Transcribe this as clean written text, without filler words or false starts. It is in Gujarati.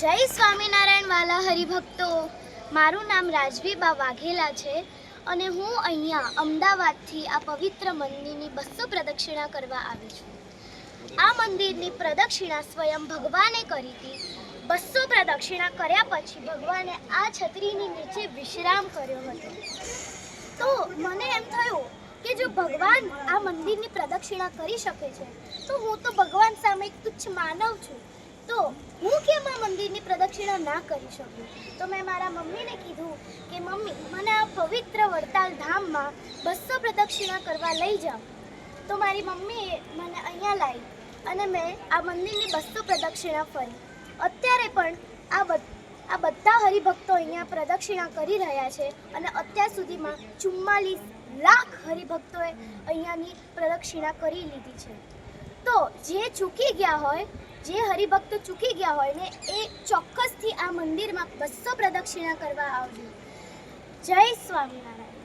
જય સ્વામિનારાયણ વાલા હરિભક્તો. મારું નામ રાજવીબા વાઘેલા છે અને હું અહીંયા અમદાવાદથી આ પવિત્ર મંદિરની 200 પ્રદક્ષિણા કરવા આવી છું. આ મંદિરની પ્રદક્ષિણા સ્વયં ભગવાને કરી હતી. 200 પ્રદક્ષિણા કર્યા પછી ભગવાને આ છત્રીની નીચે વિશ્રામ કર્યો હતો. તો મને એમ થયું કે જો ભગવાન આ મંદિરની પ્રદક્ષિણા કરી શકે છે તો હું તો ભગવાન સામે એક તુચ્છ માનવ છું, તો હું કેમ આ મંદિરની પ્રદક્ષિણા ના કરી શકું? તો મેં મારા મમ્મીને કીધું કે મમ્મી, મને આ પવિત્ર વડતાલ ધામમાં 200 પ્રદક્ષિણા કરવા લઈ જાઓ. તો મારી મમ્મીએ મને અહીંયા લાવી અને મેં આ મંદિરની 200 પ્રદક્ષિણા ફરી. અત્યારે પણ આ બધા હરિભક્તો અહીંયા પ્રદક્ષિણા કરી રહ્યા છે અને અત્યાર સુધીમાં 44 લાખ હરિભક્તોએ અહીંયાની પ્રદક્ષિણા કરી લીધી છે. તો જે ચૂકી ગયા હોય, જે હરિભક્તો ચૂકી ગયા હોય ને, એ ચોક્કસથી આ મંદિરમાં 200 પ્રદક્ષિણા કરવા આવજો. જય સ્વામિનારાયણ.